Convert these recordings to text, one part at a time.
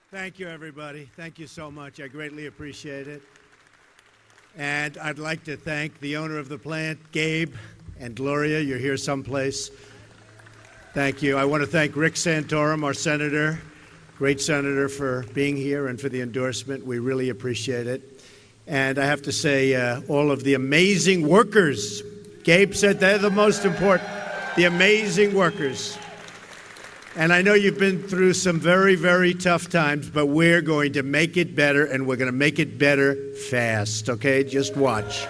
Thank you, everybody. Thank you so much. I greatly appreciate it. And I'd like to thank the owner of the plant, Gabe, and Gloria. You're here someplace. Thank you. I want to thank Rick Santorum, our senator, great senator, for being here and for the endorsement. We really appreciate it. And I have to say, all of the amazing workers. Gabe said they're the most important, the amazing workers. And I know you've been through some very, very tough times, but we're going to make it better, and we're going to make it better fast, okay? Just watch.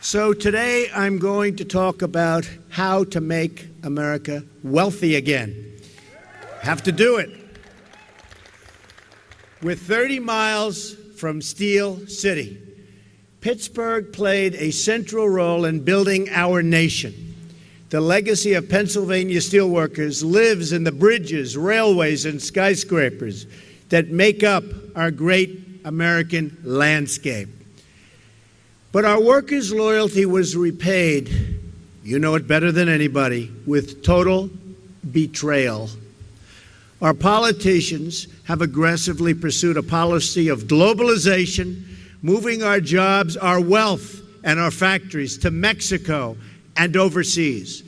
So today I'm going to talk about how to make America wealthy again. Have to do it. With 30 miles from Steel City, Pittsburgh played a central role in building our nation. The legacy of Pennsylvania steelworkers lives in the bridges, railways, and skyscrapers that make up our great American landscape. But our workers' loyalty was repaid, you know it better than anybody, with total betrayal. Our politicians have aggressively pursued a policy of globalization, moving our jobs, our wealth, and our factories to Mexico and overseas.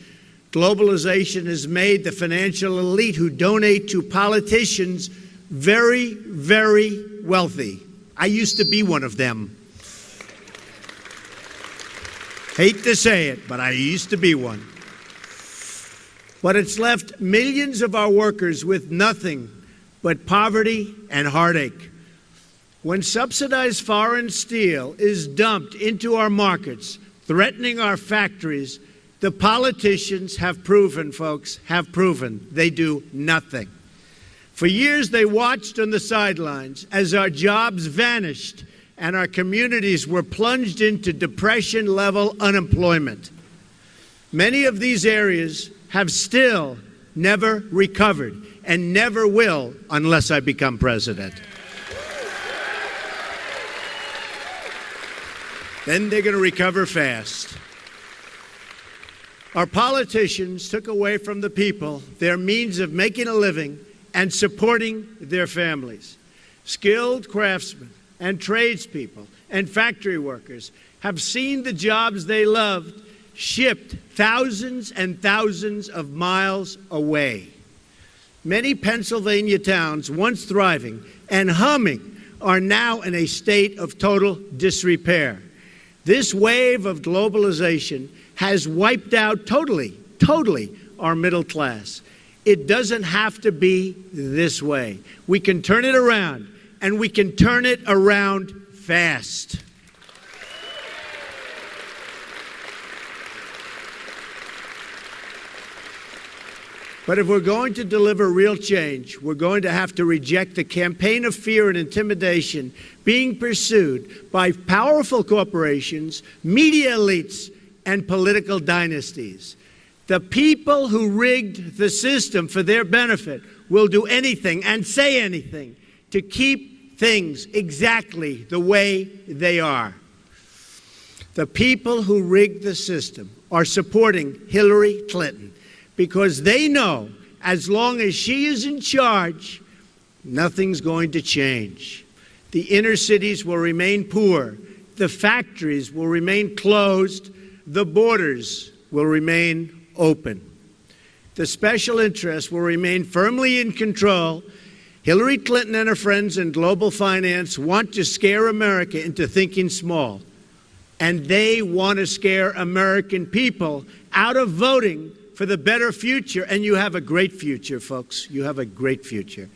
Globalization has made the financial elite who donate to politicians very, very wealthy. I used to be one of them. Hate to say it, but I used to be one. But it's left millions of our workers with nothing but poverty and heartache. When subsidized foreign steel is dumped into our markets, threatening our factories, the politicians have proven, folks, they do nothing. For years, they watched on the sidelines as our jobs vanished and our communities were plunged into depression-level unemployment. Many of these areas have still never recovered and never will unless I become president. Then they're going to recover fast. Our politicians took away from the people their means of making a living and supporting their families. Skilled craftsmen and tradespeople and factory workers have seen the jobs they loved shipped thousands and thousands of miles away. Many Pennsylvania towns, once thriving and humming, are now in a state of total disrepair. This wave of globalization has wiped out totally our middle class. It doesn't have to be this way. We can turn it around, and we can turn it around fast. But if we're going to deliver real change, we're going to have to reject the campaign of fear and intimidation being pursued by powerful corporations, media elites, and political dynasties. The people who rigged the system for their benefit will do anything and say anything to keep things exactly the way they are. The people who rigged the system are supporting Hillary Clinton because they know as long as she is in charge, nothing's going to change. The inner cities will remain poor. The factories will remain closed. The borders will remain open. The special interests will remain firmly in control. Hillary Clinton and her friends in global finance want to scare America into thinking small. And they want to scare American people out of voting for the better future. And you have a great future, folks. You have a great future.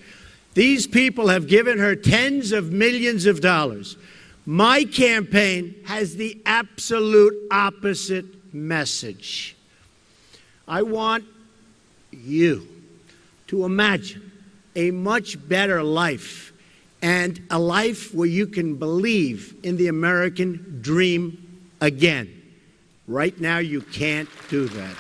These people have given her tens of millions of dollars. My campaign has the absolute opposite message. I want you to imagine a much better life and a life where you can believe in the American dream again. Right now, you can't do that.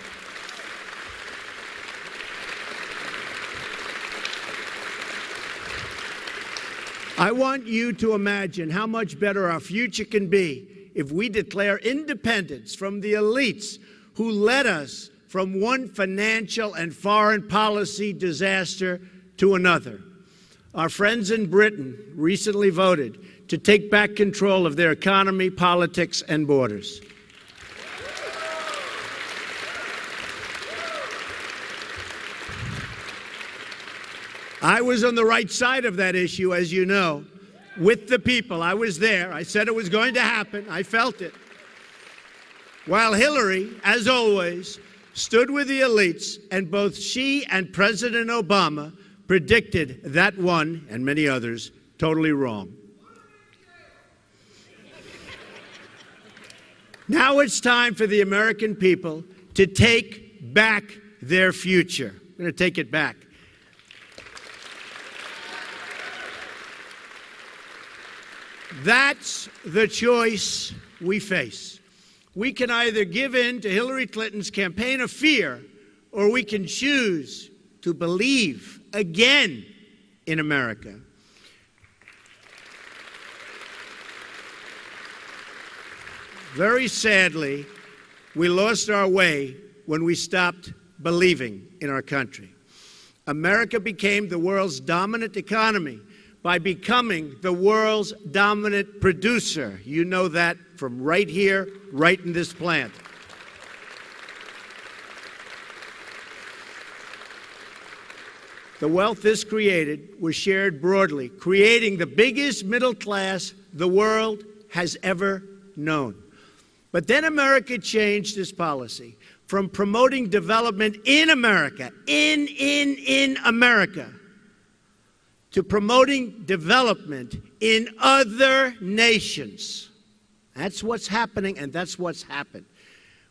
I want you to imagine how much better our future can be if we declare independence from the elites who led us from one financial and foreign policy disaster to another. Our friends in Britain recently voted to take back control of their economy, politics, and borders. I was on the right side of that issue, as you know, with the people. I was there. I said it was going to happen. I felt it. While Hillary, as always, stood with the elites, and both she and President Obama predicted that one, and many others, totally wrong. Now it's time for the American people to take back their future. We're going to take it back. That's the choice we face. We can either give in to Hillary Clinton's campaign of fear, or we can choose to believe again in America. Very sadly, we lost our way when we stopped believing in our country. America became the world's dominant economy by becoming the world's dominant producer. You know that from right here, right in this plant. The wealth this created was shared broadly, creating the biggest middle class the world has ever known. But then America changed its policy from promoting development in America, in America, to promoting development in other nations. That's what's happening, and that's what's happened.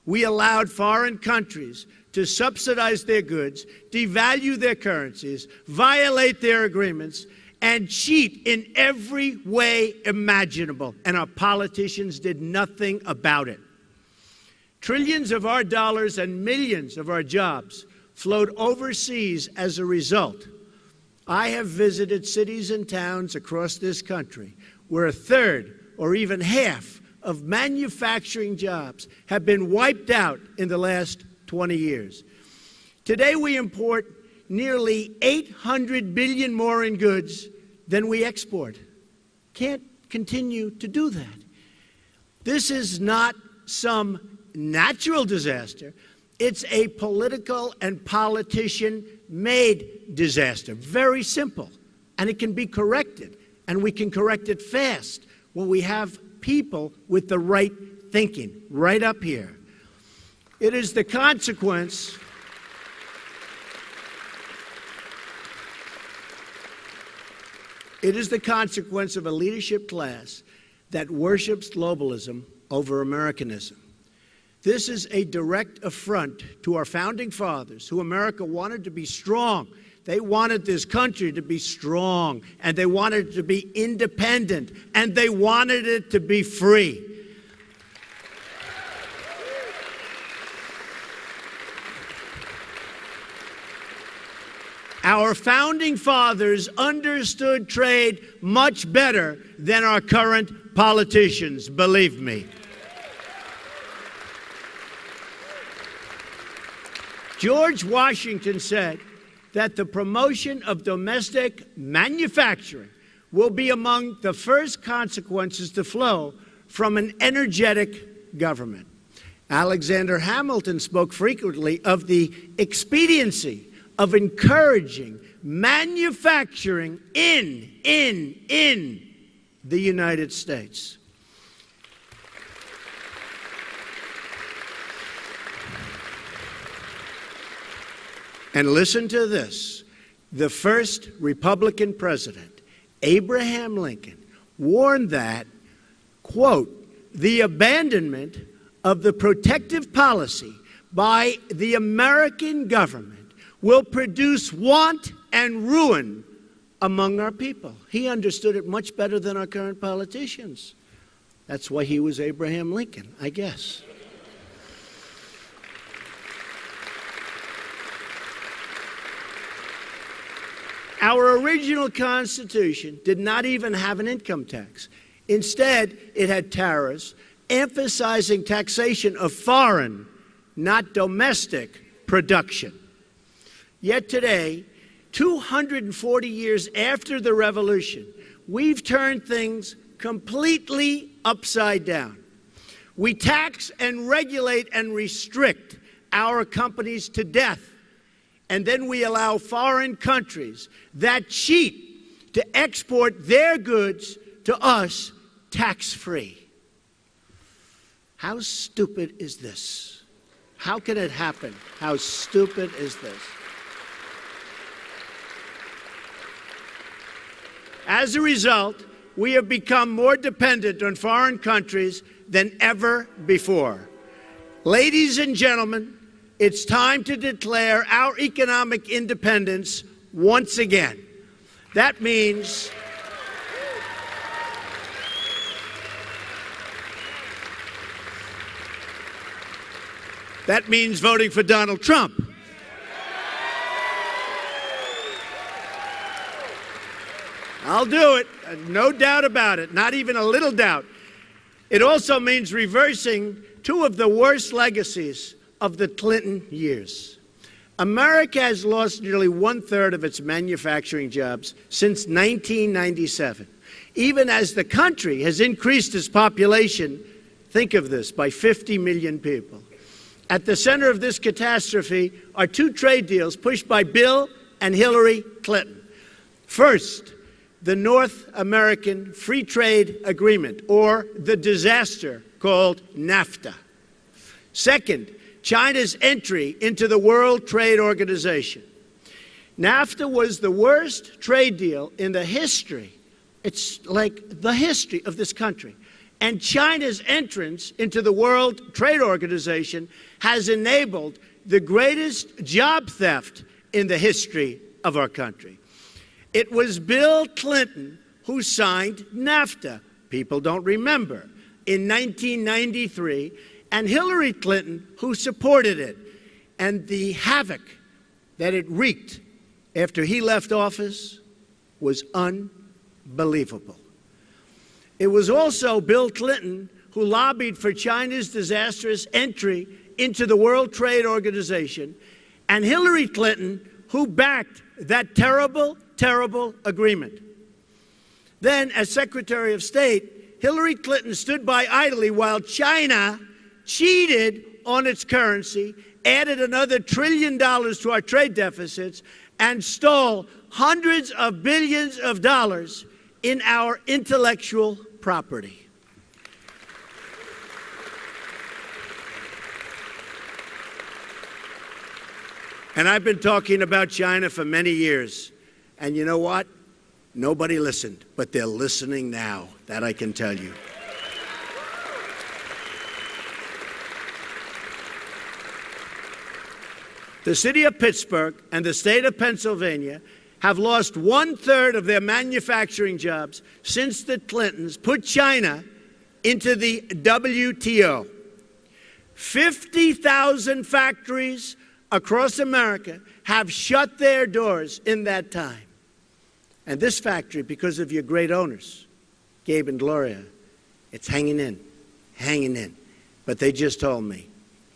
We allowed foreign countries to subsidize their goods, devalue their currencies, violate their agreements, and cheat in every way imaginable. And our politicians did nothing about it. Trillions of our dollars and millions of our jobs flowed overseas as a result. I have visited cities and towns across this country where a third or even half of manufacturing jobs have been wiped out in the last 20 years. Today we import nearly 800 billion more in goods than we export. Can't continue to do that. This is not some natural disaster. It's a political and politician-made disaster. Very simple. And it can be corrected. And we can correct it fast when we have people with the right thinking right up here. It is the consequence of a leadership class that worships globalism over Americanism. This is a direct affront to our founding fathers, who America wanted to be strong. They wanted this country to be strong, and they wanted it to be independent, and they wanted it to be free. Our founding fathers understood trade much better than our current politicians, believe me. George Washington said that the promotion of domestic manufacturing will be among the first consequences to flow from an energetic government. Alexander Hamilton spoke frequently of the expediency of encouraging manufacturing in the United States. And listen to this. The first Republican president, Abraham Lincoln, warned that, quote, the abandonment of the protective policy by the American government will produce want and ruin among our people. He understood it much better than our current politicians. That's why he was Abraham Lincoln, I guess. Our original Constitution did not even have an income tax. Instead, it had tariffs emphasizing taxation of foreign, not domestic, production. Yet today, 240 years after the revolution, we've turned things completely upside down. We tax and regulate and restrict our companies to death, and then we allow foreign countries that cheat to export their goods to us tax-free. How stupid is this? How can it happen? How stupid is this? As a result, we have become more dependent on foreign countries than ever before. Ladies and gentlemen, it's time to declare our economic independence once again. That means voting for Donald Trump. I'll do it, no doubt about it, not even a little doubt. It also means reversing two of the worst legacies of the Clinton years. America has lost nearly 1/3 of its manufacturing jobs since 1997, even as the country has increased its population, think of this, by 50 million people. At the center of this catastrophe are two trade deals pushed by Bill and Hillary Clinton. First, the North American Free Trade Agreement, or the disaster called NAFTA. Second, China's entry into the World Trade Organization. NAFTA was the worst trade deal in the history. It's like the history of this country. And China's entrance into the World Trade Organization has enabled the greatest job theft in the history of our country. It was Bill Clinton who signed NAFTA. People don't remember. In 1993, and Hillary Clinton who supported it. And the havoc that it wreaked after he left office was unbelievable. It was also Bill Clinton who lobbied for China's disastrous entry into the World Trade Organization, and Hillary Clinton who backed that terrible, terrible agreement. Then, as Secretary of State, Hillary Clinton stood by idly while China cheated on its currency, added another $1 trillion to our trade deficits, and stole hundreds of billions of dollars in our intellectual property. And I've been talking about China for many years. And you know what? Nobody listened, but they're listening now. That I can tell you. The city of Pittsburgh and the state of Pennsylvania have lost 1/3 of their manufacturing jobs since the Clintons put China into the WTO. 50,000 factories across America have shut their doors in that time. And this factory, because of your great owners, Gabe and Gloria, it's hanging in, hanging in. But they just told me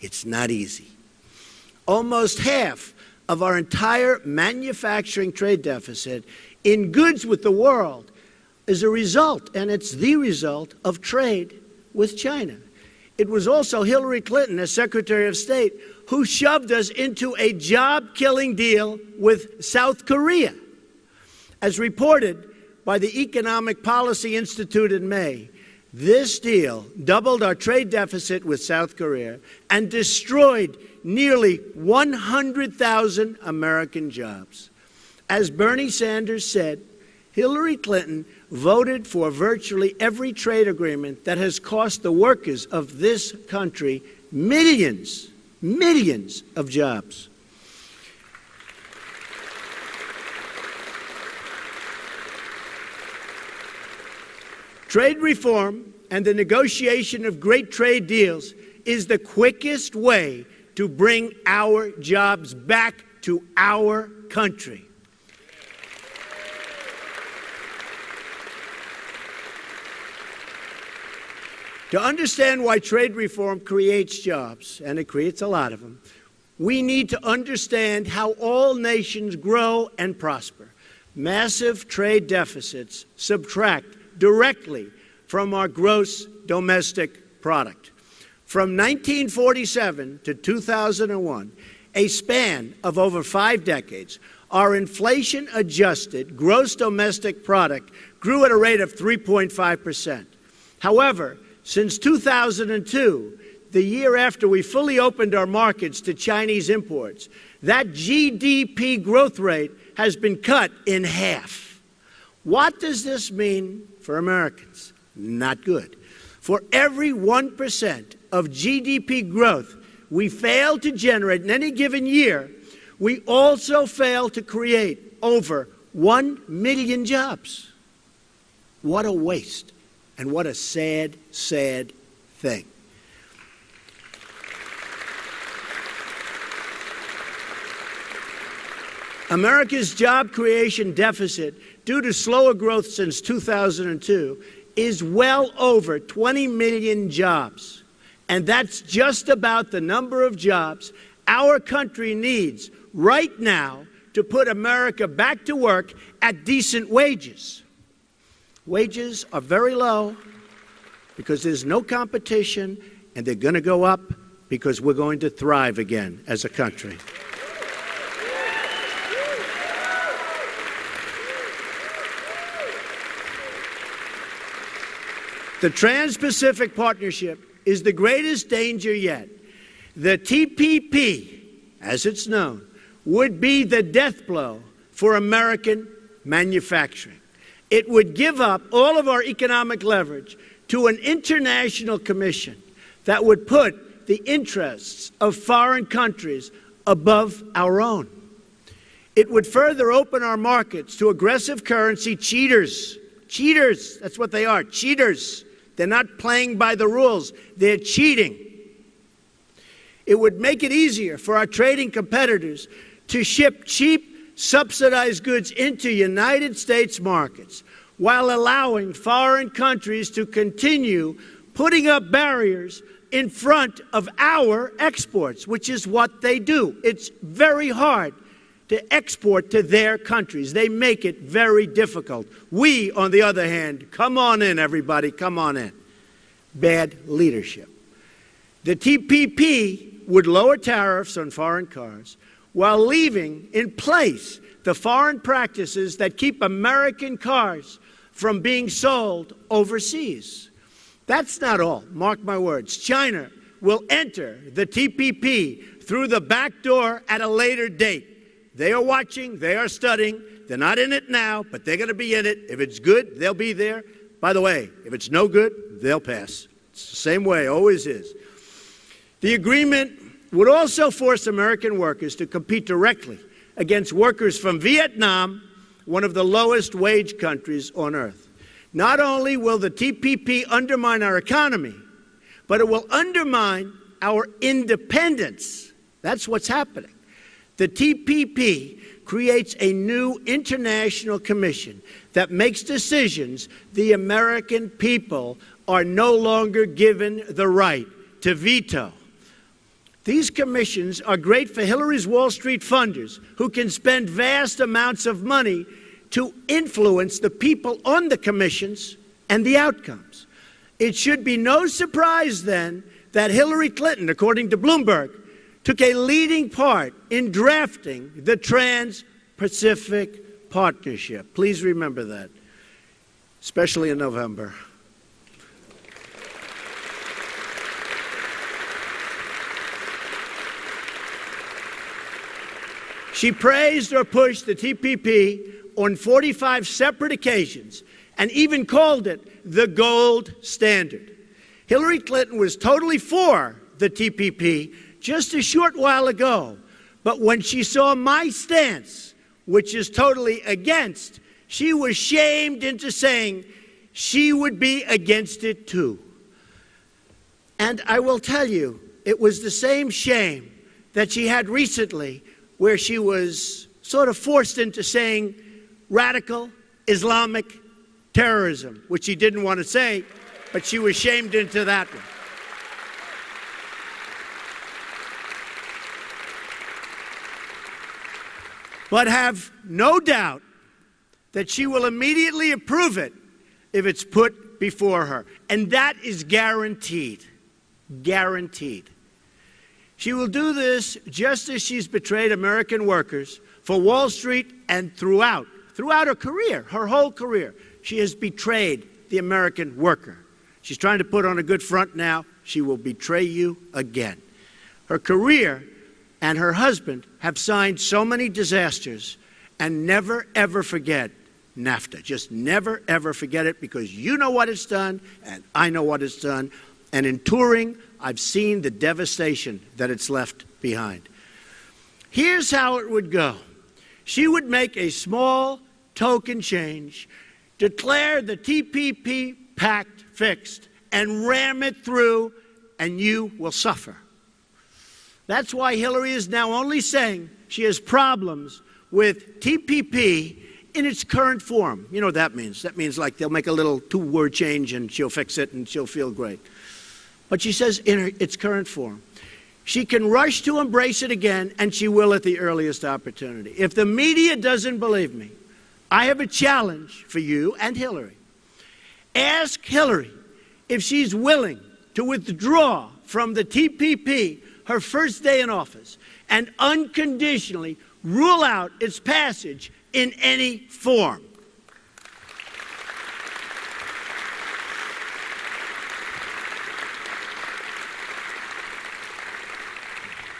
it's not easy. Almost half of our entire manufacturing trade deficit in goods with the world is a result, and it's the result, of trade with China. It was also Hillary Clinton, as Secretary of State, who shoved us into a job-killing deal with South Korea. As reported by the Economic Policy Institute in May, this deal doubled our trade deficit with South Korea and destroyed nearly 100,000 American jobs. As Bernie Sanders said, Hillary Clinton voted for virtually every trade agreement that has cost the workers of this country millions of jobs. Trade reform and the negotiation of great trade deals is the quickest way to bring our jobs back to our country. To understand why trade reform creates jobs, and it creates a lot of them, We need to understand how all nations grow and prosper. Massive trade deficits subtract directly from our gross domestic product. From 1947 to 2001, a span of over 5 decades, our inflation-adjusted gross domestic product grew at a rate of 3.5%. However, since 2002, the year after we fully opened our markets to Chinese imports, that GDP growth rate has been cut in half. What does this mean for Americans? Not good. For every 1% of GDP growth we fail to generate in any given year, we also fail to create over 1 million jobs. What a waste, and what a sad, sad thing. America's job creation deficit, due to slower growth since 2002, is well over 20 million jobs. And that's just about the number of jobs our country needs right now to put America back to work at decent wages. Wages are very low because there's no competition, and they're going to go up because we're going to thrive again as a country. The Trans-Pacific Partnership is the greatest danger yet. The TPP, as it's known, would be the death blow for American manufacturing. It would give up all of our economic leverage to an international commission that would put the interests of foreign countries above our own. It would further open our markets to aggressive currency cheaters. Cheaters, that's what they are, cheaters. They're not playing by the rules, they're cheating. It would make it easier for our trading competitors to ship cheap, subsidized goods into United States markets while allowing foreign countries to continue putting up barriers in front of our exports, which is what they do. It's very hard to export to their countries. They make it very difficult. We, on the other hand, come on in, everybody, come on in. Bad leadership. The TPP would lower tariffs on foreign cars while leaving in place the foreign practices that keep American cars from being sold overseas. That's not all. Mark my words. China will enter the TPP through the back door at a later date. They are watching, they are studying, they're not in it now, but they're going to be in it. If it's good, they'll be there. By the way, if it's no good, they'll pass. It's the same way, always is. The agreement would also force American workers to compete directly against workers from Vietnam, one of the lowest wage countries on earth. Not only will the TPP undermine our economy, but it will undermine our independence. That's what's happening. The TPP creates a new international commission that makes decisions the American people are no longer given the right to veto. These commissions are great for Hillary's Wall Street funders, who can spend vast amounts of money to influence the people on the commissions and the outcomes. It should be no surprise, then, that Hillary Clinton, according to Bloomberg, took a leading part in drafting the Trans-Pacific Partnership. Please remember that, especially in November. She praised or pushed the TPP on 45 separate occasions and even called it the gold standard. Hillary Clinton was totally for the TPP just a short while ago, but when she saw my stance, which is totally against, she was shamed into saying she would be against it too. And I will tell you, it was the same shame that she had recently, where she was sort of forced into saying radical Islamic terrorism, which she didn't want to say, but she was shamed into that one. but have no doubt that she will immediately approve it if it's put before her. And that is guaranteed. Guaranteed. She will do this just as she's betrayed American workers for Wall Street and throughout her career, her whole career. She has betrayed the American worker. She's trying to put on a good front now. She will betray you again. Her career and her husband have signed so many disasters, and never, ever forget NAFTA. Just never, ever forget it, because you know what it's done, and I know what it's done. And in touring, I've seen the devastation that it's left behind. Here's how it would go. She would make a small token change, declare the TPP pact fixed, and ram it through, and you will suffer. That's why Hillary is now only saying she has problems with TPP in its current form. You know what that means? That means like they'll make a little two-word change and she'll fix it and she'll feel great. But she says in its current form. She can rush to embrace it again, and she will at the earliest opportunity. If the media doesn't believe me, I have a challenge for you and Hillary. Ask Hillary if she's willing to withdraw from the TPP her first day in office and unconditionally rule out its passage in any form.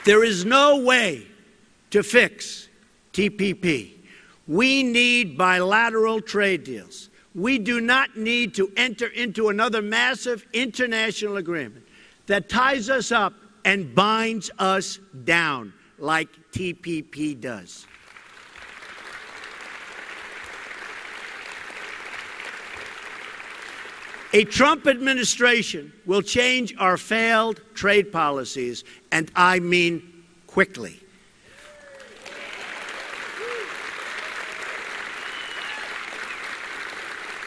There is no way to fix TPP. We need bilateral trade deals. We do not need to enter into another massive international agreement that ties us up and binds us down like TPP does. A Trump administration will change our failed trade policies, and I mean quickly.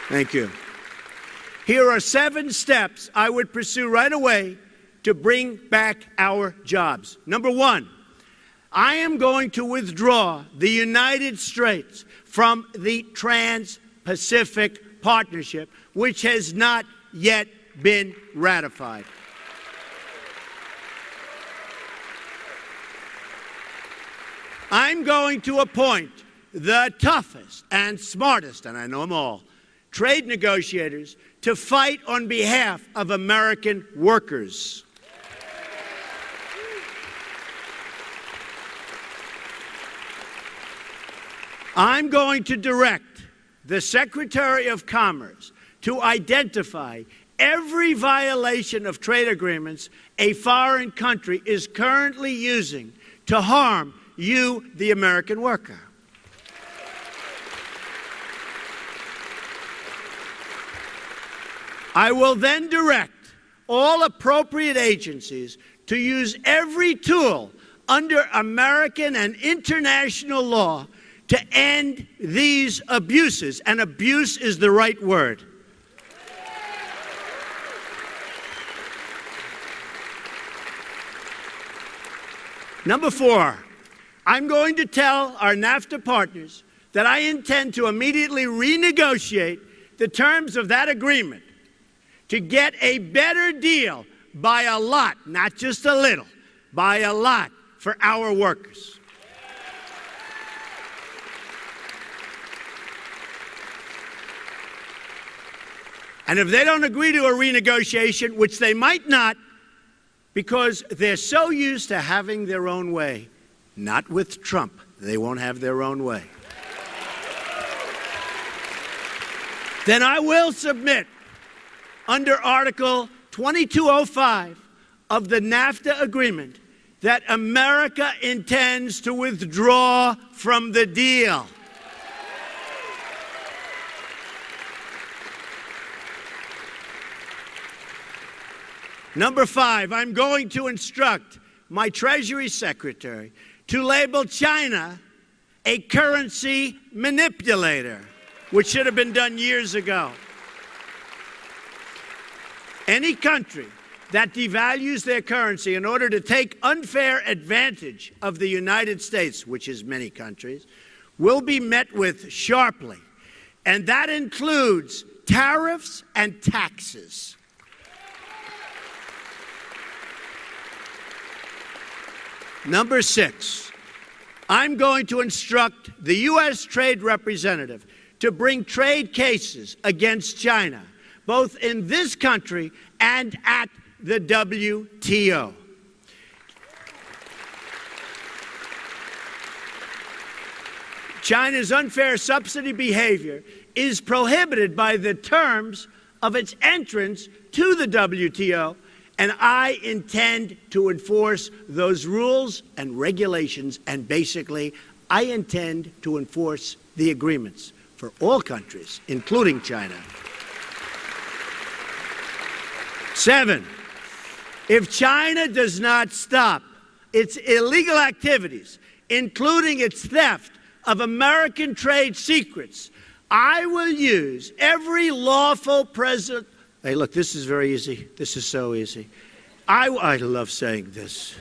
Thank you. Here are 7 steps I would pursue right away to bring back our jobs. Number 1, I am going to withdraw the United States from the Trans-Pacific Partnership, which has not yet been ratified. I'm going to appoint the toughest and smartest, and I know them all, trade negotiators to fight on behalf of American workers. I'm going to direct the Secretary of Commerce to identify every violation of trade agreements a foreign country is currently using to harm you, the American worker. I will then direct all appropriate agencies to use every tool under American and international law to end these abuses. And abuse is the right word. Number 4, I'm going to tell our NAFTA partners that I intend to immediately renegotiate the terms of that agreement to get a better deal by a lot, not just a little, by a lot for our workers. And if they don't agree to a renegotiation, which they might not, because they're so used to having their own way, not with Trump, they won't have their own way, then I will submit under Article 2205 of the NAFTA agreement that America intends to withdraw from the deal. Number 5, I'm going to instruct my Treasury Secretary to label China a currency manipulator, which should have been done years ago. Any country that devalues their currency in order to take unfair advantage of the United States, which is many countries, will be met with sharply, and that includes tariffs and taxes. Number 6, I'm going to instruct the U.S. Trade Representative to bring trade cases against China, both in this country and at the WTO. China's unfair subsidy behavior is prohibited by the terms of its entrance to the WTO, and I intend to enforce those rules and regulations, and basically, I intend to enforce the agreements for all countries, including China. 7, if China does not stop its illegal activities, including its theft of American trade secrets, I will use every lawful president. Hey, look, this is very easy. This is so easy. I love saying this.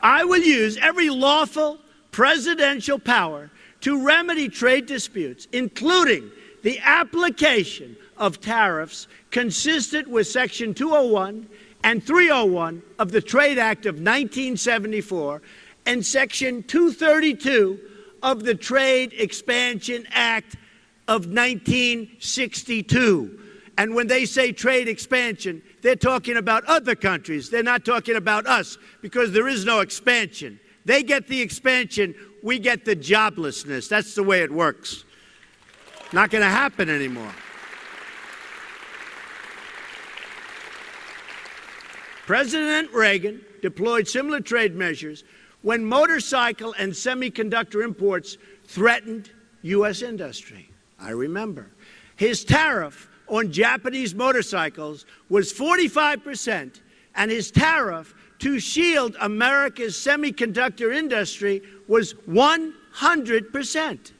I will use every lawful presidential power to remedy trade disputes, including the application of tariffs consistent with Section 201 and 301 of the Trade Act of 1974 and Section 232 of the Trade Expansion Act of 1962. And when they say trade expansion, they're talking about other countries. They're not talking about us, because there is no expansion. They get the expansion, we get the joblessness. That's the way it works. Not going to happen anymore. President Reagan deployed similar trade measures when motorcycle and semiconductor imports threatened U.S. industry. I remember. His tariff on Japanese motorcycles was 45%, and his tariff to shield America's semiconductor industry was 100%.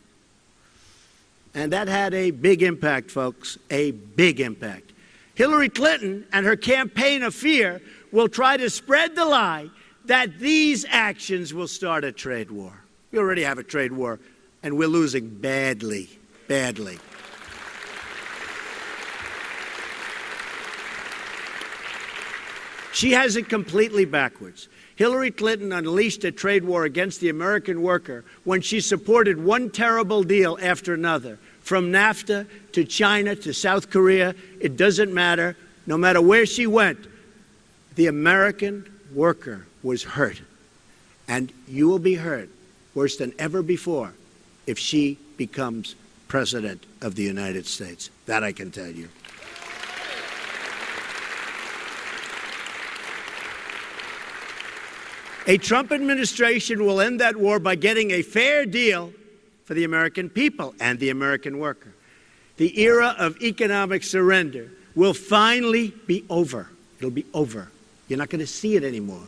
And that had a big impact, folks, a big impact. Hillary Clinton and her campaign of fear will try to spread the lie that these actions will start a trade war. We already have a trade war, and we're losing badly, badly. She has it completely backwards. Hillary Clinton unleashed a trade war against the American worker when she supported one terrible deal after another. From NAFTA to China to South Korea, it doesn't matter. No matter where she went, the American worker was hurt. And you will be hurt worse than ever before if she becomes President of the United States. That I can tell you. A Trump administration will end that war by getting a fair deal for the American people and the American worker. The era of economic surrender will finally be over. It'll be over. You're not going to see it anymore.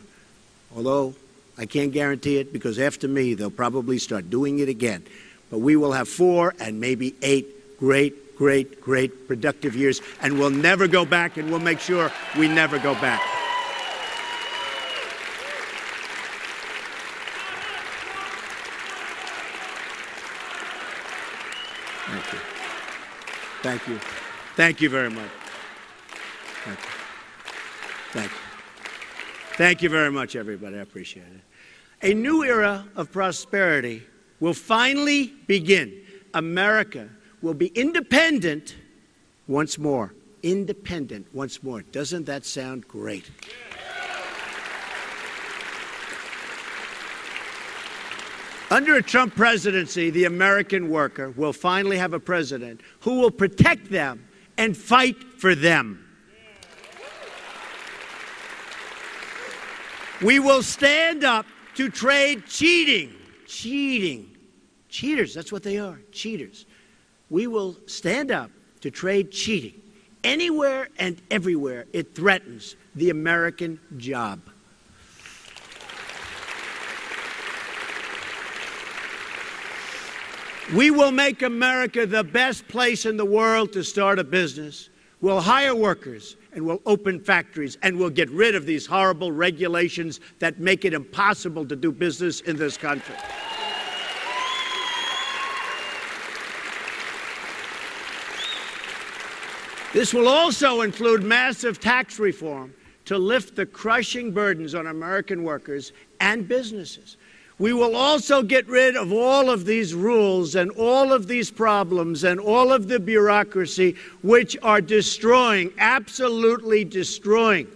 Although I can't guarantee it, because after me, they'll probably start doing it again. But we will have 4 and maybe 8 great, great, great productive years, and we'll never go back, and we'll make sure we never go back. Thank you. Thank you. Thank you very much. Thank you. Thank you. Thank you very much, everybody. I appreciate it. A new era of prosperity will finally begin. America will be independent once more. Independent once more. Doesn't that sound great? Under a Trump presidency, the American worker will finally have a president who will protect them and fight for them. We will stand up to trade cheating. Cheating. Cheaters, that's what they are, cheaters. We will stand up to trade cheating. Anywhere and everywhere it threatens the American job. We will make America the best place in the world to start a business. We'll hire workers, and we'll open factories, and we'll get rid of these horrible regulations that make it impossible to do business in this country. This will also include massive tax reform to lift the crushing burdens on American workers and businesses. We will also get rid of all of these rules and all of these problems and all of the bureaucracy which are destroying, absolutely destroying,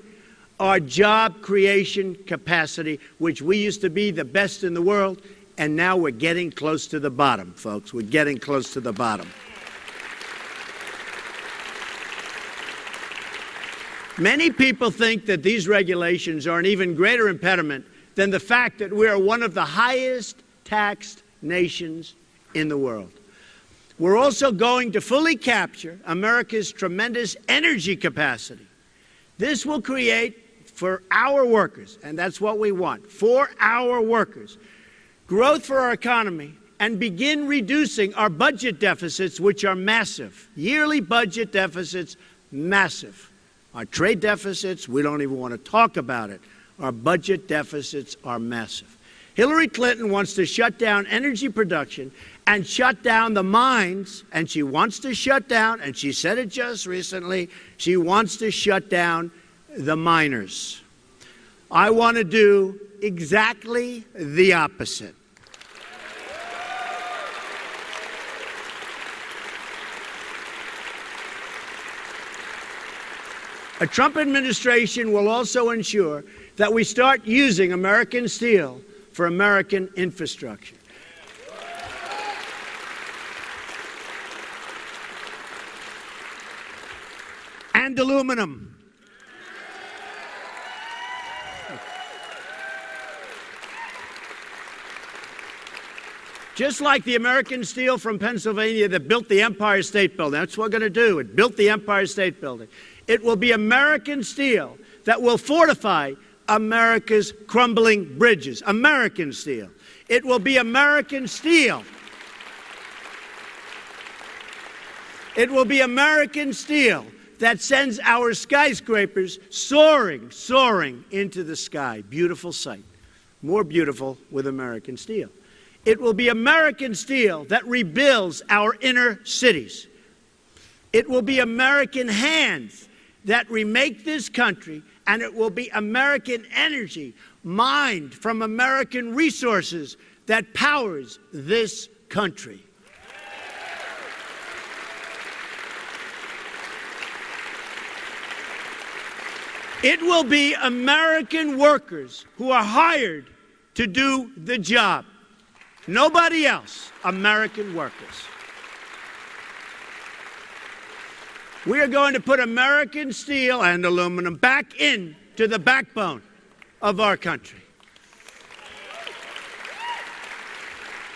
our job creation capacity, which we used to be the best in the world, and now we're getting close to the bottom, folks. We're getting close to the bottom. Many people think that these regulations are an even greater impediment than the fact that we are one of the highest taxed nations in the world. We're also going to fully capture America's tremendous energy capacity. This will create for our workers, and that's what we want, for our workers, growth for our economy, and begin reducing our budget deficits, which are massive. Yearly budget deficits, massive. Our trade deficits, we don't even want to talk about it. Our budget deficits are massive. Hillary Clinton wants to shut down energy production and shut down the mines, and she wants to shut down, and she said it just recently, she wants to shut down the miners. I want to do exactly the opposite. A Trump administration will also ensure that we start using American steel for American infrastructure. And aluminum. Just like the American steel from Pennsylvania that built the Empire State Building. That's what we're going to do. It built the Empire State Building. It will be American steel that will fortify America's crumbling bridges. American steel. It will be American steel. It will be American steel that sends our skyscrapers soaring, soaring into the sky. Beautiful sight. More beautiful with American steel. It will be American steel that rebuilds our inner cities. It will be American hands that remake this country, and it will be American energy mined from American resources that powers this country. It will be American workers who are hired to do the job. Nobody else, American workers. We are going to put American steel and aluminum back into the backbone of our country.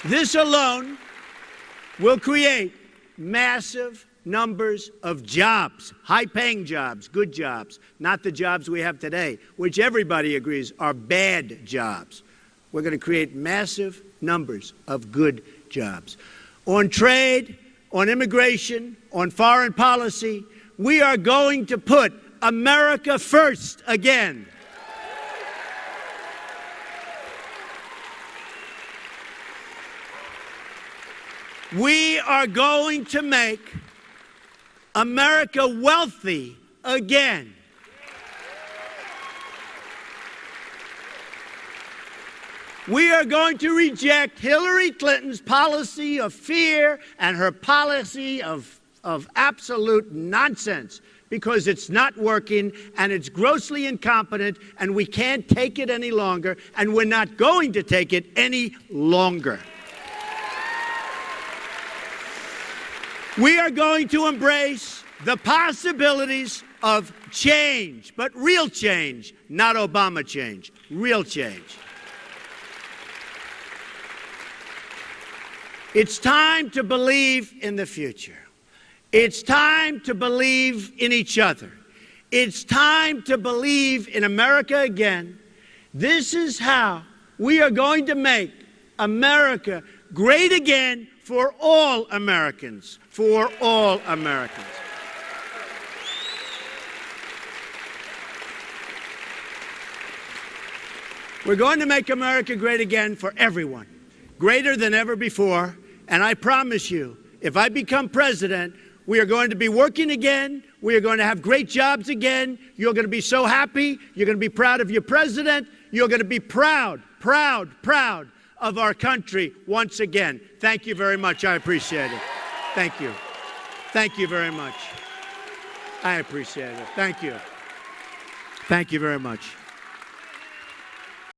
This alone will create massive numbers of jobs, high-paying jobs, good jobs, not the jobs we have today, which everybody agrees are bad jobs. We're going to create massive numbers of good jobs. On trade, on immigration, on foreign policy, we are going to put America first again. We are going to make America wealthy again. We are going to reject Hillary Clinton's policy of fear and her policy of absolute nonsense, because it's not working and it's grossly incompetent and we can't take it any longer, and we're not going to take it any longer. We are going to embrace the possibilities of change, but real change, not Obama change, real change. It's time to believe in the future. It's time to believe in each other. It's time to believe in America again. This is how we are going to make America great again for all Americans, for all Americans. We're going to make America great again for everyone, greater than ever before. And I promise you, if I become president, We are going to be working again. We are going to have great jobs again. You're going to be so happy. You're going to be proud of your president. You're going to be proud, proud, proud of our country once again. Thank you very much. I appreciate it. Thank you. Thank you very much. I appreciate it. Thank you. Thank you very much.